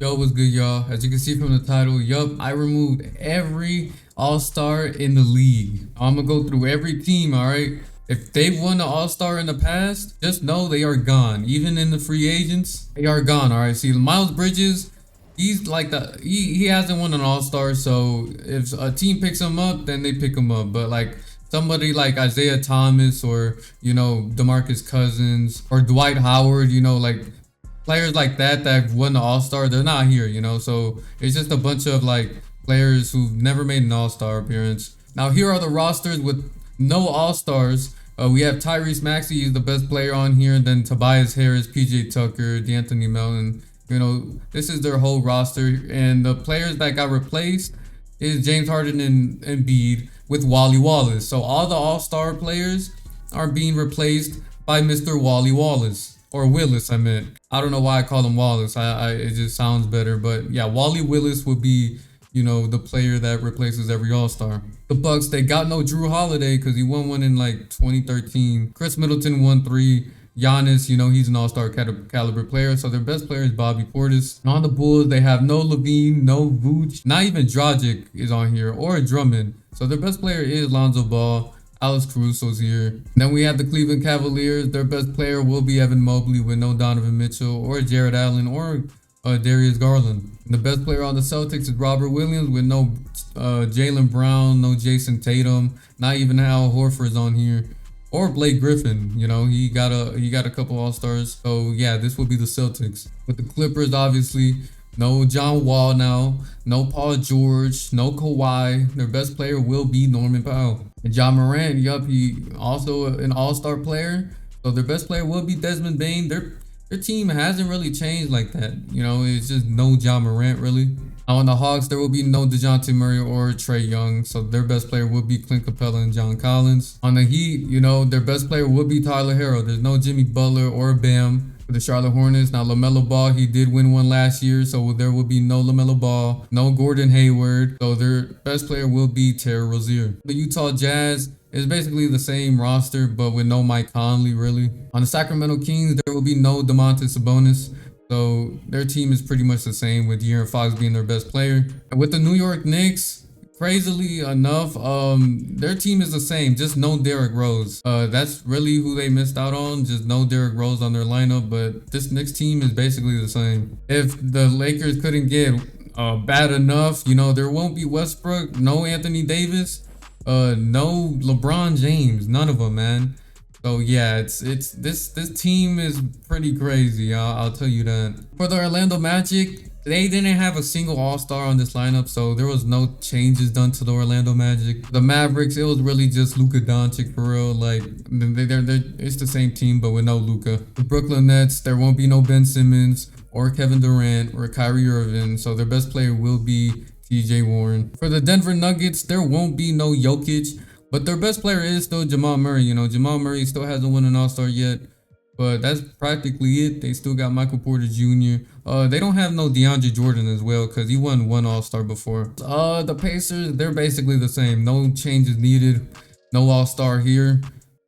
Yo, what's good, y'all? As you can see from the title, yup, I removed every all-star in the league. I'm gonna go through every team, all right? If they've won the all-star in the past, just know they are gone. Even in the free agents, they are gone, all right? See, Miles Bridges, he's like he hasn't won an all-star, so if a team picks him up, then they pick him up. But like somebody like Isaiah Thomas or, DeMarcus Cousins or Dwight Howard, like players like that won the All-Star, they're not here, so it's just a bunch of like players who've never made an All-Star appearance. Now here are the rosters with no All-Stars. We have Tyrese Maxey, he's the best player on here. Then Tobias Harris, PJ Tucker, D'Anthony Melton. This is their whole roster, and the players that got replaced is James Harden and Embiid with Wally Wallace. So all the All-Star players are being replaced by Mr. Wally Wallace. Or Willis, I meant. I don't know why I call him Wallace. It just sounds better. But yeah, Wally Willis would be, the player that replaces every All-Star. The Bucks, they got no Drew Holiday because he won one in like 2013. Chris Middleton won 3. Giannis, he's an All-Star caliber player. So their best player is Bobby Portis. And on the Bulls, they have no Levine, no Vooch. Not even Dragic is on here, or Drummond. So their best player is Lonzo Ball. Alex Caruso's here. Then we have the Cleveland Cavaliers. Their best player will be Evan Mobley with no Donovan Mitchell or Jared Allen or Darius Garland. And the best player on the Celtics is Robert Williams with no Jaylen Brown, no Jason Tatum, not even Al Horford's on here. Or Blake Griffin, he got a couple All-Stars. So yeah, this will be the Celtics. With the Clippers, obviously, no John Wall now, no Paul George, no Kawhi. Their best player will be Norman Powell. And Ja Morant, yup, he also an All-Star player. So their best player will be Desmond Bane. Their team hasn't really changed like that. It's just no Ja Morant really. Now on the Hawks, there will be no DeJounte Murray or Trae Young. So their best player will be Clint Capella and John Collins. On the Heat, their best player will be Tyler Herro. There's no Jimmy Butler or Bam. For the Charlotte Hornets, now LaMelo Ball, he did win one last year, so there will be no LaMelo Ball, no Gordon Hayward, so their best player will be Terry Rozier. The Utah Jazz is basically the same roster, but with no Mike Conley, really. On the Sacramento Kings, there will be no Domantas Sabonis, so their team is pretty much the same, with De'Aaron Fox being their best player. And with the New York Knicks, crazily enough, their team is the same, just no Derrick Rose. That's really who they missed out on, just no Derrick Rose on their lineup, but this Knicks team is basically the same. If the Lakers couldn't get bad enough, there won't be Westbrook, no Anthony Davis, no LeBron James, none of them, man. So yeah, it's this team is pretty crazy, I'll tell you that. For the Orlando Magic, they didn't have a single All-Star on this lineup, so there was no changes done to the Orlando Magic. The Mavericks, it was really just Luka Doncic for real. Like, it's the same team, but with no Luka. The Brooklyn Nets, there won't be no Ben Simmons or Kevin Durant or Kyrie Irving, so their best player will be TJ Warren. For the Denver Nuggets, there won't be no Jokic, but their best player is still Jamal Murray. Jamal Murray still hasn't won an All-Star yet. But that's practically it. They still got Michael Porter Jr. They don't have no DeAndre Jordan as well because he won one All-Star before. The Pacers, they're basically the same. No changes needed. No All-Star here.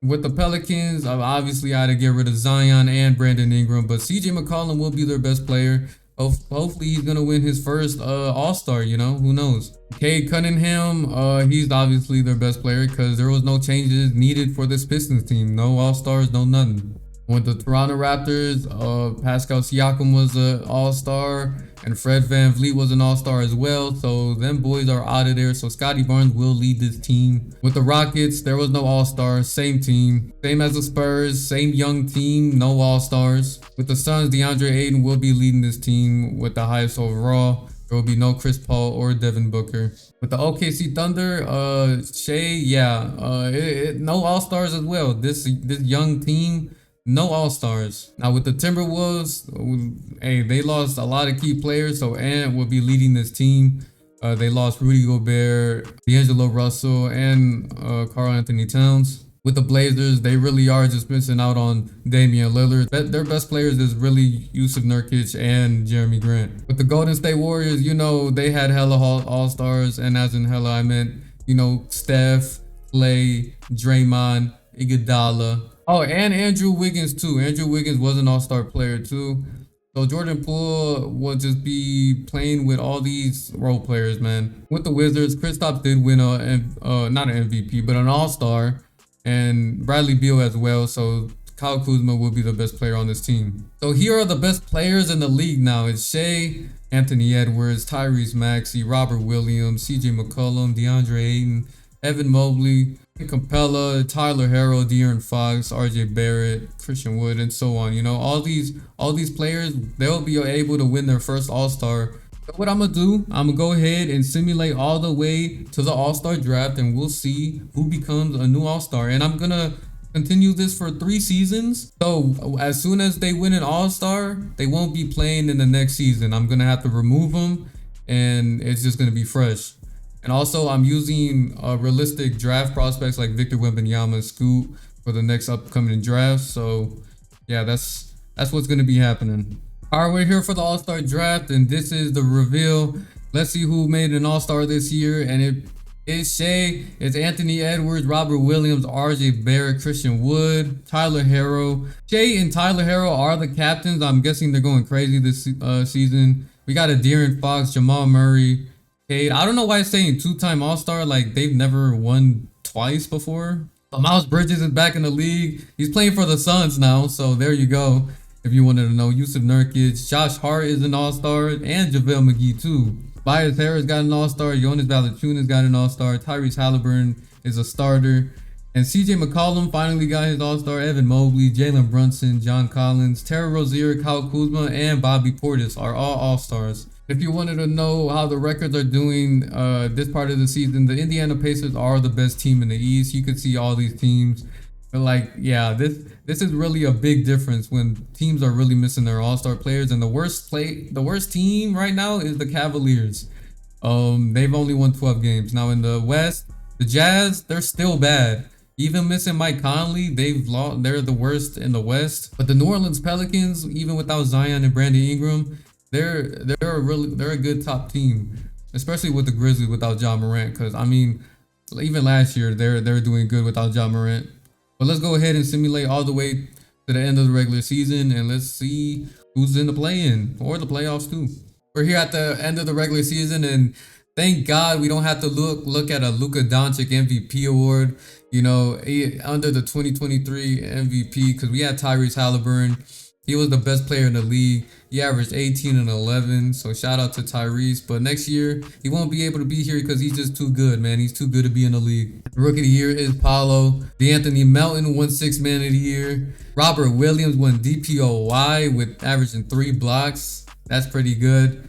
With the Pelicans, obviously I had to get rid of Zion and Brandon Ingram, but CJ McCollum will be their best player. Hopefully he's gonna win his first All-Star, who knows. Cade Cunningham, he's obviously their best player because there was no changes needed for this Pistons team. No All-Stars, no nothing. With the Toronto Raptors, Pascal Siakam was an All-Star, and Fred VanVleet was an All-Star as well. So them boys are out of there. So Scotty Barnes will lead this team. With the Rockets, there was no All-Star, same team. Same as the Spurs, same young team, no All-Stars. With the Suns, DeAndre Ayton will be leading this team with the highest overall. There will be no Chris Paul or Devin Booker. With the OKC Thunder, Shea, no All-Stars as well. This young team, no All-Stars. Now with the Timberwolves, they lost a lot of key players, so Ant will be leading this team. They lost Rudy Gobert, D'Angelo Russell, and Karl Anthony Towns. With the Blazers, they really are just missing out on Damian Lillard. Their best players is really Yusuf Nurkic and Jeremy Grant. With the Golden State Warriors, they had hella All-Stars, and as in hella, I meant, Steph, Clay, Draymond, Iguodala. Oh, and Andrew Wiggins too. Andrew Wiggins was an All-Star player too. So Jordan Poole will just be playing with all these role players, man. With the Wizards, Kristaps did win not an MVP, but an All-Star, and Bradley Beal as well. So Kyle Kuzma will be the best player on this team. So here are the best players in the league now. It's Shea, Anthony Edwards, Tyrese Maxey, Robert Williams, CJ McCollum, DeAndre Ayton, Evan Mobley, Capella, Tyler Harrow, De'Aaron Fox, RJ Barrett, Christian Wood, and so on. You know, all these players, they'll be able to win their first All-Star. So what I'm gonna do, I'm gonna go ahead and simulate all the way to the All-Star draft, and we'll see who becomes a new All-Star. And I'm gonna continue this for 3 seasons. So as soon as they win an All-Star, they won't be playing in the next season. I'm gonna have to remove them, and it's just gonna be fresh. And also, I'm using realistic draft prospects like Victor Wembanyama and Scoot for the next upcoming draft. So, yeah, that's what's going to be happening. All right, we're here for the All-Star draft, and this is the reveal. Let's see who made an All-Star this year. And it is Shea, it's Anthony Edwards, Robert Williams, RJ Barrett, Christian Wood, Tyler Harrow. Shea and Tyler Harrow are the captains. I'm guessing they're going crazy this season. We got a De'Aaron Fox, Jamal Murray, Cade. I don't know why it's saying 2-time All-Star. Like, they've never won twice before. But Miles Bridges is back in the league. He's playing for the Suns now, so there you go. If you wanted to know, Yusuf Nurkic, Josh Hart is an All-Star, and JaVale McGee too. Tobias Harris got an All-Star. Jonas Valanciunas got an All-Star. Tyrese Halliburton is a starter. And CJ McCollum finally got his All-Star. Evan Mobley, Jalen Brunson, John Collins, Terry Rozier, Kyle Kuzma, and Bobby Portis are all All-Stars. If you wanted to know how the records are doing this part of the season, the Indiana Pacers are the best team in the East. You could see all these teams. But like, yeah, this is really a big difference when teams are really missing their All-Star players. And the worst team right now is the Cavaliers. They've only won 12 games. Now in the West, the Jazz, they're still bad. Even missing Mike Conley, they're the worst in the West. But the New Orleans Pelicans, even without Zion and Brandon Ingram, they're a good top team, especially with the Grizzlies without Ja Morant. Because I mean, even last year they're doing good without Ja Morant. But let's go ahead and simulate all the way to the end of the regular season, and let's see who's in the play-in or the playoffs too. We're here at the end of the regular season, and thank God we don't have to look at a Luka Doncic MVP award. You know, under the 2023 MVP, because we had Tyrese Halliburton. He was the best player in the league. He averaged 18 and 11. So shout out to Tyrese. But next year, he won't be able to be here because he's just too good, man. He's too good to be in the league. Rookie of the year is Paolo. DeAnthony Melton won 6th Man of the Year. Robert Williams won DPOY with averaging 3 blocks. That's pretty good.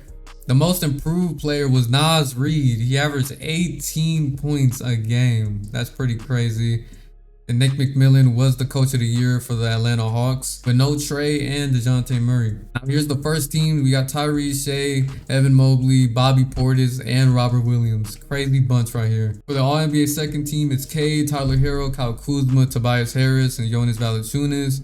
The most improved player was Naz Reid. He averaged 18 points a game. That's pretty crazy. And Nick McMillan was the coach of the year for the Atlanta Hawks, with no Trey and DeJounte Murray. Now here's the first team. We got Tyrese, Shea, Evan Mobley, Bobby Portis, and Robert Williams. Crazy bunch right here. For the All-NBA second team, it's Cade, Tyler Harrow, Kyle Kuzma, Tobias Harris, and Jonas Valanciunas.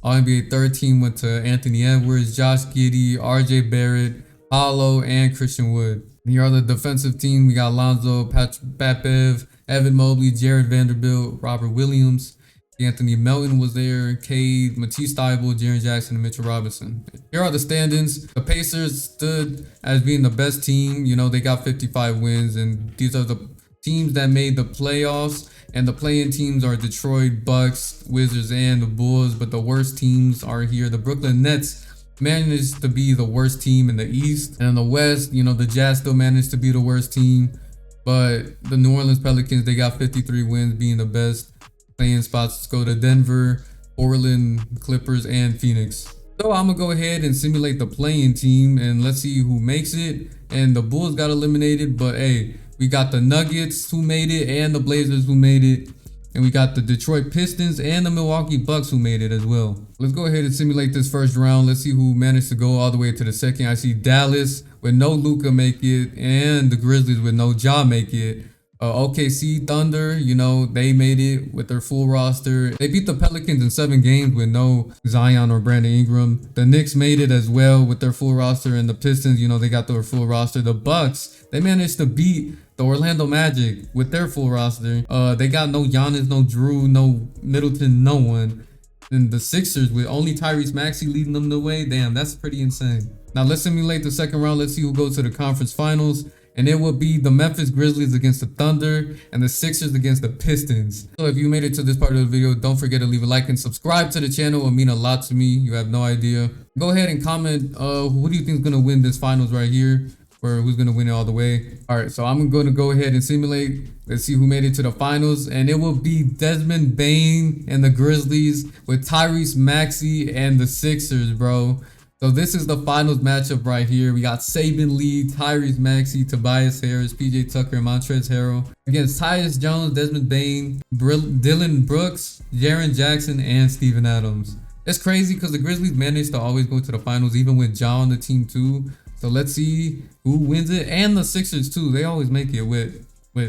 All-NBA third team went to Anthony Edwards, Josh Giddey, RJ Barrett, Paolo, and Christian Wood. Here are the defensive team. We got Lonzo Papev, Evan Mobley, Jared Vanderbilt, Robert Williams, Anthony Melton was there, Cade, Matisse Thybulle, Jaren Jackson, and Mitchell Robinson. Here are the standings. The Pacers stood as being the best team. You know, they got 55 wins, and these are the teams that made the playoffs. And the play-in teams are Detroit, Bucks, Wizards, and the Bulls. But the worst teams are here. The Brooklyn Nets managed to be the worst team in the East. And in the West, you know, the Jazz still managed to be the worst team. But the New Orleans Pelicans, they got 53 wins, being the best. Playing spots go to Denver, Portland, Clippers, and Phoenix. So I'm going to go ahead and simulate the playing team, and let's see who makes it. And the Bulls got eliminated, but hey, we got the Nuggets who made it, and the Blazers who made it. And we got the Detroit Pistons and the Milwaukee Bucks who made it as well. Let's go ahead and simulate this first round. Let's see who managed to go all the way to the second. I see Dallas with no Luka make it, and the Grizzlies with no Ja make it. OKC Thunder, you know, they made it with their full roster. They beat the Pelicans in 7 games with no Zion or Brandon Ingram. The Knicks made it as well with their full roster, and the Pistons, you know, they got their full roster. The Bucks, they managed to beat the Orlando Magic with their full roster. They got no Giannis, no Drew, no Middleton, no one. and the Sixers with only Tyrese Maxey leading them the way. Damn, that's pretty insane. Now let's simulate the second round. Let's see who goes to the conference finals. And it will be the Memphis Grizzlies against the Thunder and the Sixers against the Pistons. So if you made it to this part of the video, don't forget to leave a like and subscribe to the channel. It will mean a lot to me. You have no idea. Go ahead and comment who do you think is going to win this finals right here, or who's going to win it all the way. All right, so I'm going to go ahead and simulate. Let's see who made it to the finals. And it will be Desmond Bane and the Grizzlies with Tyrese Maxey and the Sixers, bro. So this is the finals matchup right here. We got Saben Lee, Tyrese Maxey, Tobias Harris, PJ Tucker, and Montrezl Harrell against Tyus Jones, Desmond Bane, Dillon Brooks, Jaren Jackson, and Steven Adams. It's crazy because the Grizzlies managed to always go to the finals, even with Ja on the team too. So let's see who wins it, and the Sixers too. They always make it with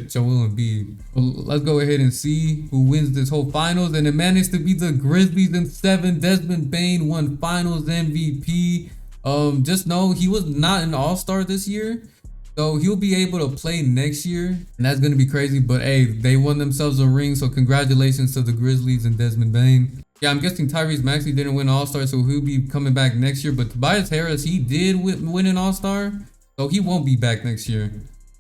Joel Embiid. Well, let's go ahead and see who wins this whole finals. And it managed to be the Grizzlies in 7. Desmond Bane won finals MVP. Just know he was not an all-star this year, so he'll be able to play next year, and that's gonna be crazy. But hey, they won themselves a ring, so congratulations to the Grizzlies and Desmond Bane. Yeah, I'm guessing Tyrese Maxey didn't win all-star, so he'll be coming back next year. But Tobias Harris, he did win an all-star, so he won't be back next year.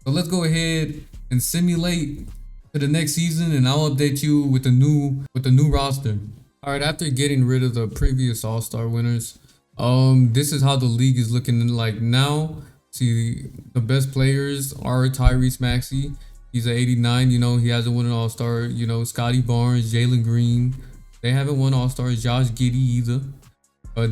So let's go ahead and simulate to the next season, and I'll update you with the new roster. All right, after getting rid of the previous all-star winners, this is how the league is looking like now. See, the best players are Tyrese Maxey. He's at 89. You know, he hasn't won an all-star. You know, Scotty Barnes, Jalen Green, they haven't won all-stars. Josh Giddey either.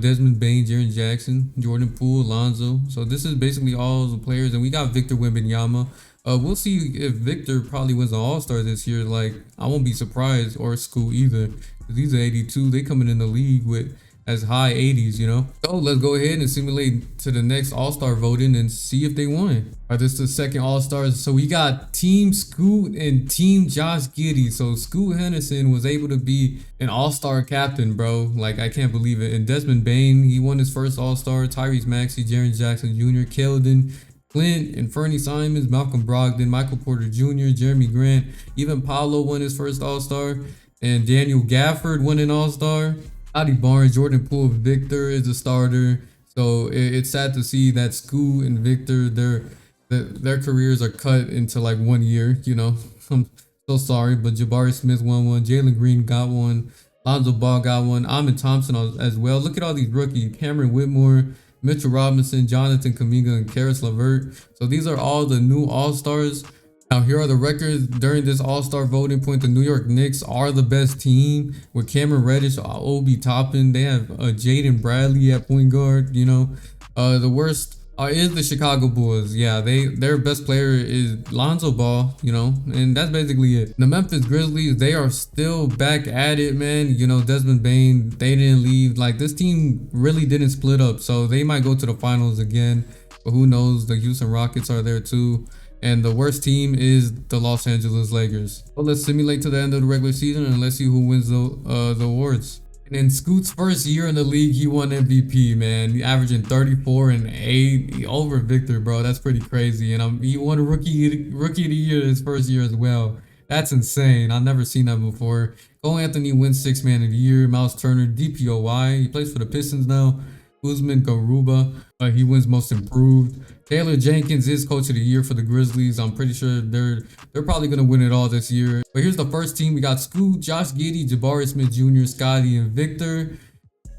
Desmond Bane, Jaren Jackson, Jordan Poole, Lonzo. So this is basically all the players, and we got Victor Wembanyama. We'll see if Victor probably wins an all-star this year. Like, I won't be surprised, or Scoot either, because he's at 82. They coming in the league with as high 80s, you know. So let's go ahead and simulate to the next all-star voting and see if they won. All right, this is the second all-stars. So we got Team Scoot and Team Josh Giddey. So Scoot Henderson was able to be an all-star captain, bro. Like, I can't believe it. And Desmond Bane, he won his first all-star. Tyrese Maxey, Jaren Jackson Jr., Keldon, Clint, and Fernie Simons, Malcolm Brogdon, Michael Porter Jr., Jeremy Grant. Even Paolo won his first all-star. And Daniel Gafford won an all-star. Scotty Barnes, Jordan Poole, Victor is a starter. So it's sad to see that Scoot and Victor, their careers are cut into like 1 year, you know. I'm so sorry, but Jabari Smith won one, Jalen Green got one, Lonzo Ball got one, Amen Thompson as well. Look at all these rookies: Cameron Whitmore, Mitchell Robinson, Jonathan Kuminga, and Karis LeVert. So these are all the new all-stars. Now, here are the records during this all-star voting point. The New York Knicks are the best team with Cameron Reddish, Obi Toppin. They have Jaden Bradley at point guard, you know. The worst is the Chicago Bulls. Yeah, their best player is Lonzo Ball, you know, and that's basically it. The Memphis Grizzlies, they are still back at it, man. You know, Desmond Bane, they didn't leave. Like, this team really didn't split up, so they might go to the finals again. But who knows? The Houston Rockets are there too. And the worst team is the Los Angeles Lakers. Well, let's simulate to the end of the regular season and let's see who wins the awards. And in Scoot's first year in the league, he won MVP, man. He averaging 34 and 8 over Victor, bro. That's pretty crazy. And he won rookie of the year his first year as well. That's insane. I've never seen that before. Cole Anthony wins 6th man of the year. Miles Turner, DPOY. He plays for the Pistons now. Usman Garuba, he wins most improved. Taylor Jenkins is coach of the year for the Grizzlies. I'm pretty sure they're probably gonna win it all this year. But here's the first team. We got Scoot, Josh Giddey, Jabari Smith Jr., Scotty, and Victor.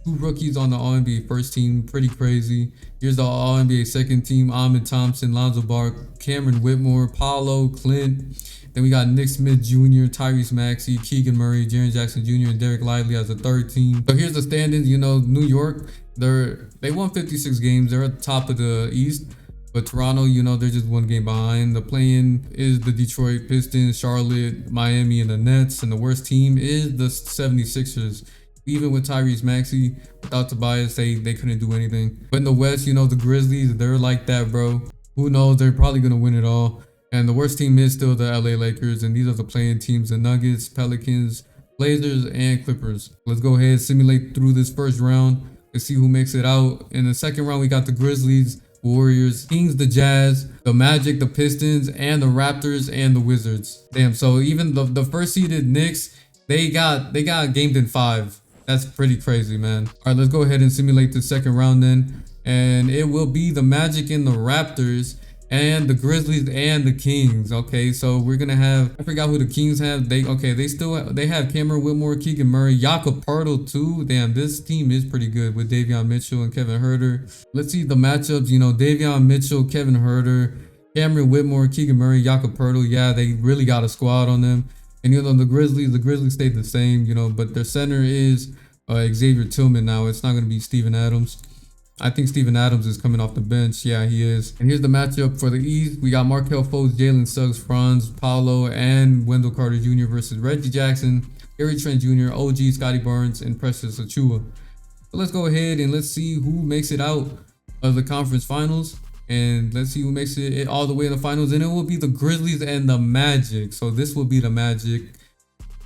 2 rookies on the All-NBA first team. Pretty crazy. Here's the All-NBA second team. Amen Thompson, Lonzo Ball, Cameron Whitmore, Paolo, Clint. Then we got Nick Smith Jr., Tyrese Maxey, Keegan Murray, Jaren Jackson Jr., and Derek Lively as the third team. So here's the standings. You know, New York, they won 56 games. They're at the top of the East. But Toronto, you know, they're just 1 game behind. The play-in is the Detroit Pistons, Charlotte, Miami, and the Nets. And the worst team is the 76ers. Even with Tyrese Maxey, without Tobias, they couldn't do anything. But in the West, you know, the Grizzlies, they're like that, bro. Who knows? They're probably going to win it all. And the worst team is still the LA Lakers. And these are the playing teams: the Nuggets, Pelicans, Blazers, and Clippers. Let's go ahead and simulate through this first round. Let's see who makes it out. In the second round, we got the Grizzlies, Warriors, Kings, the Jazz, the Magic, the Pistons, and the Raptors and the Wizards. Damn, so even the first seeded Knicks, they got gamed in 5. That's pretty crazy, man. All right, let's go ahead and simulate the second round then. And it will be the Magic and the Raptors and the Grizzlies and the Kings. Okay, so we're gonna have, I forgot who the Kings have. They have Cameron Whitmore, Keegan Murray, Jakob Poeltl too. Damn, this team is pretty good with Davion Mitchell and Kevin Huerter. Let's see the matchups. You know, Davion Mitchell, Kevin Huerter, Cameron Whitmore, Keegan Murray, Jakob Poeltl. Yeah, they really got a squad on them. And you know, the Grizzlies stayed the same, you know, but their center is Xavier Tillman now. It's not going to be Steven Adams. I think Steven Adams is coming off the bench. Yeah, he is. And here's the matchup for the East. We got Markelle Fultz, Jalen Suggs, Franz Paolo, and Wendell Carter Jr. versus Reggie Jackson, Gary Trent Jr., OG, Scotty Barnes, and Precious Achiuwa. So let's go ahead and let's see who makes it out of the conference finals. And let's see who makes it all the way in the finals. And it will be the Grizzlies and the Magic. So this will be the Magic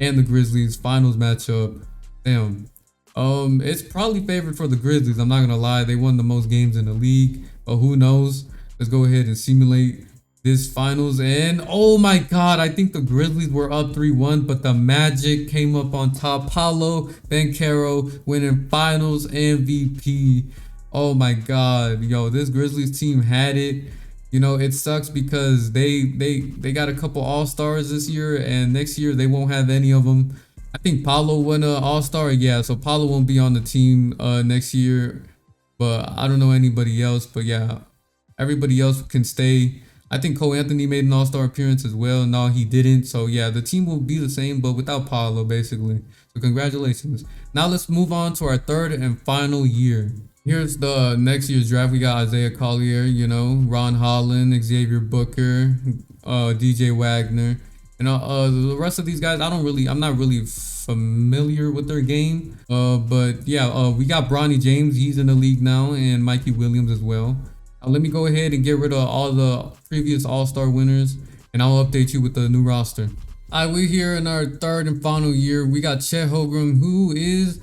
and the Grizzlies finals matchup. Damn. It's probably favored for the Grizzlies. I'm not gonna lie. They won the most games in the league. But who knows? Let's go ahead and simulate this finals. And oh my God, I think the Grizzlies were up 3-1, but the Magic came up on top. Paolo Banchero winning finals MVP. Oh my God, yo, this Grizzlies team had it. You know, it sucks because they got a couple all-stars this year, and next year they won't have any of them. I think Paolo won an all-star. Yeah, so Paolo won't be on the team next year, but I don't know anybody else. But yeah, everybody else can stay. I think Cole Anthony made an all-star appearance as well. No, he didn't. So yeah, the team will be the same, but without Paolo, basically. So congratulations. Now let's move on to our third and final year. Here's the next year's draft. We got Isaiah Collier, you know, Ron Holland, Xavier Booker, DJ Wagner. You know, the rest of these guys, I'm not really familiar with their game. But yeah, we got Bronny James. He's in the league now, and Mikey Williams as well. Let me go ahead and get rid of all the previous All-Star winners, and I'll update you with the new roster. All right, we're here in our third and final year. We got Chet Holmgren, who is,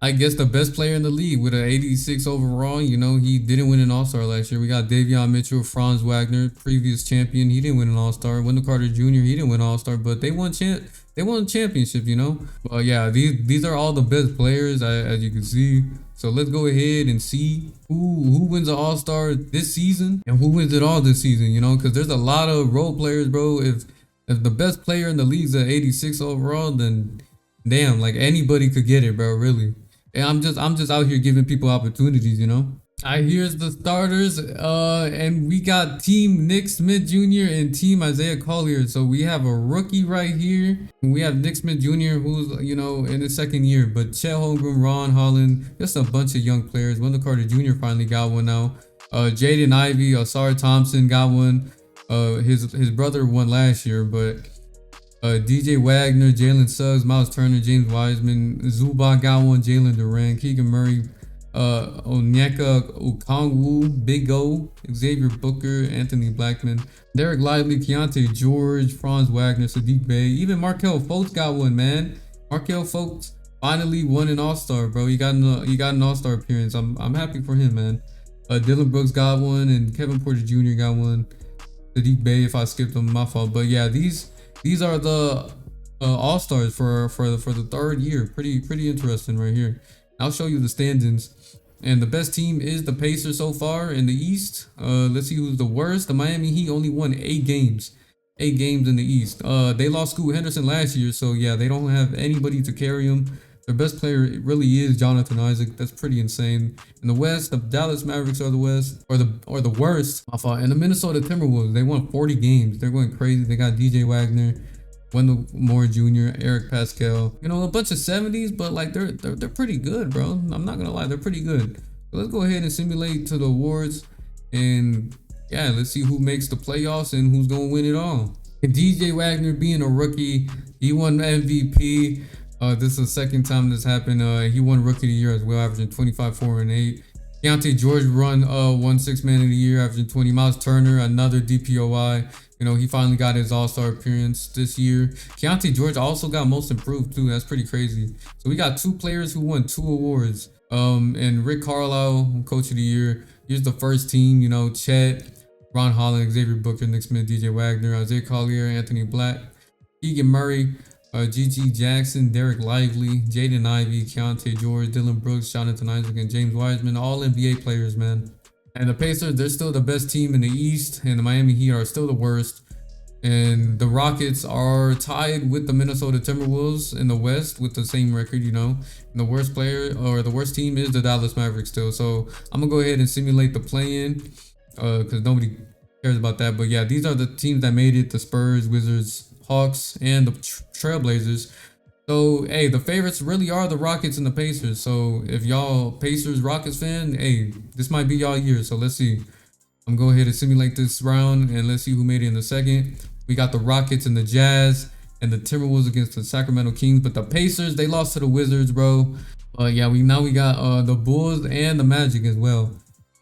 I guess, the best player in the league with an 86 overall. You know, he didn't win an All-Star last year. We got Davion Mitchell, Franz Wagner, previous champion. He didn't win an All-Star. Wendell Carter Jr., he didn't win an All-Star, but they won a championship, you know. But yeah, these are all the best players, as you can see. So let's go ahead and see who wins an All-Star this season and who wins it all this season, you know, because there's a lot of role players, bro. If the best player in the league's at 86 overall, then damn, like anybody could get it, bro, really. And I'm just out here giving people opportunities, you know. Alright, here's the starters. And we got Team Nick Smith Jr. and Team Isaiah Collier. So we have a rookie right here. We have Nick Smith Jr., who's, you know, in his second year. But Chet Holmgren, Ron Holland, just a bunch of young players. Wendell Carter Jr. finally got one now. Jaden Ivey, Asar Thompson got one. His brother won last year, but DJ Wagner, Jalen Suggs, Miles Turner, James Wiseman, Zubac got one, Jalen Duran, Keegan Murray, Onyeka Okongwu, Big O, Xavier Booker, Anthony Blackman, Derek Lively, Keontae George, Franz Wagner, Saddiq Bey, even Markelle Fultz got one, man. Markelle Fultz finally won an All-Star, bro. He got an All-Star appearance. I'm happy for him, man. Dylan Brooks got one, and Kevin Porter Jr. got one. Saddiq Bey, if I skipped him, my fault. But yeah, these are the All-Stars for the third year. Pretty interesting right here. I'll show you the standings. And the best team is the Pacers so far in the East. Let's see who's the worst. The Miami Heat only won 8 games. 8 games in the East. They lost Scoot Henderson last year, so yeah, they don't have anybody to carry them. Their best player really is Jonathan Isaac. That's pretty insane. In the West, the Dallas Mavericks are the West, or the worst. And the Minnesota Timberwolves, they won 40 games. They're going crazy. They got DJ Wagner, Wendell Moore Jr., Eric Pascal. You know, a bunch of 70s, but like they're pretty good, bro. I'm not gonna lie, they're pretty good. So let's go ahead and simulate to the awards, and yeah, let's see who makes the playoffs and who's gonna win it all. And DJ Wagner being a rookie, he won MVP. This is the second time this happened. He won Rookie of the Year as well, averaging 25, 4, and 8. Keontae George won 6 Man of the Year, averaging 20. Miles Turner, another DPOI. You know, he finally got his All-Star appearance this year. Keontae George also got Most Improved too. That's pretty crazy. So we got 2 players who won 2 awards. And Rick Carlisle, Coach of the Year. Here's the first team. You know, Chet, Ron Holland, Xavier Booker, Nick Smith, DJ Wagner, Isaiah Collier, Anthony Black, Keegan Murray, GG Jackson, Derek Lively, Jaden Ivey, Keontae George, Dylan Brooks, Jonathan Isaac, and James Wiseman, all NBA players, man. And the Pacers, they're still the best team in the East, and the Miami Heat are still the worst. And the Rockets are tied with the Minnesota Timberwolves in the West with the same record, you know. And the worst player or the worst team is the Dallas Mavericks still. So I'm gonna go ahead and simulate the play-in, because nobody cares about that. But yeah, these are the teams that made it: the Spurs, Wizards, Hawks, and the Trailblazers. So hey, the favorites really are the Rockets and the Pacers. So if y'all Pacers Rockets fan, hey, this might be y'all year. So let's see. I'm gonna go ahead and simulate this round, and let's see who made it in the second. We got the Rockets and the Jazz, and the Timberwolves against the Sacramento Kings. But the Pacers, they lost to the Wizards, bro. Yeah, we got the Bulls and the Magic as well.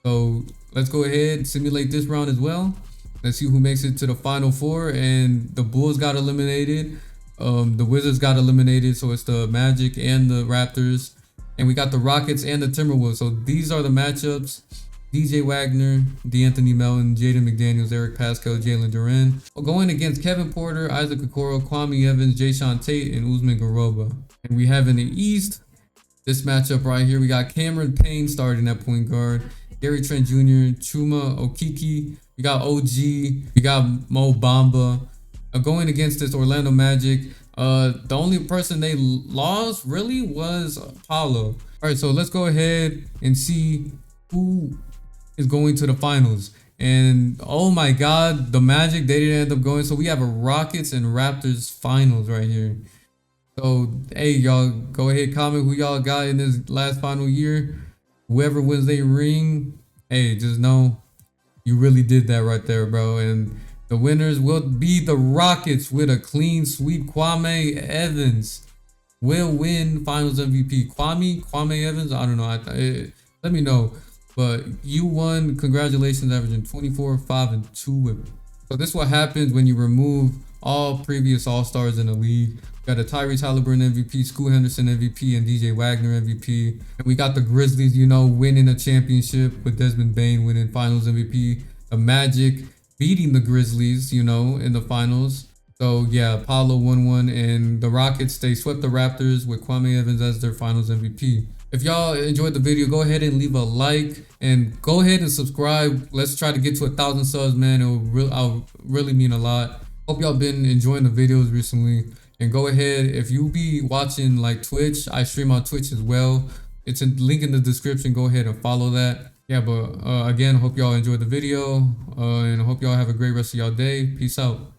So let's go ahead and simulate this round as well. Let's see who makes it to the Final Four. And the Bulls got eliminated. The Wizards got eliminated. So it's the Magic and the Raptors. And we got the Rockets and the Timberwolves. So these are the matchups. DJ Wagner, D'Anthony Melton, Jaden McDaniels, Eric Pascal, Jalen Duren. Going against Kevin Porter, Isaac Okoro, Kwame Evans, Jayshawn Tate, and Usman Garuba. And we have in the East, this matchup right here, we got Cameron Payne starting at point guard, Gary Trent Jr., Chuma Okeke, we got OG, we got Mo Bamba. Going against this Orlando Magic, the only person they lost really was Paulo. All right, so let's go ahead and see who is going to the finals. And oh my god, the Magic, they didn't end up going. So we have a Rockets and Raptors finals right here. So hey, y'all, go ahead, comment who y'all got in this last final year. Whoever wins their ring, hey, just know you really did that right there, bro. And the winners will be the Rockets with a clean sweep. Kwame Evans will win finals MVP. Kwame Evans, I don't know. Let me know. But you won. Congratulations, averaging 24, 5, and 2 with. So this is what happens when you remove all previous All-Stars in the league. We got a Tyrese Halliburton MVP, Scoot Henderson MVP, and DJ Wagner MVP. And we got the Grizzlies, you know, winning a championship with Desmond Bane winning finals MVP. The Magic beating the Grizzlies, you know, in the finals. So yeah, Paulo won one, and the Rockets, they swept the Raptors with Kwame Evans as their finals MVP. If y'all enjoyed the video, go ahead and leave a like and go ahead and subscribe. Let's try to get to 1,000 subs, man. I'll really mean a lot. Hope y'all been enjoying the videos recently. And go ahead, if you be watching like Twitch, I stream on Twitch as well. It's a link in the description. Go ahead and follow that. Yeah, but again, hope y'all enjoyed the video, and hope y'all have a great rest of y'all day. Peace out.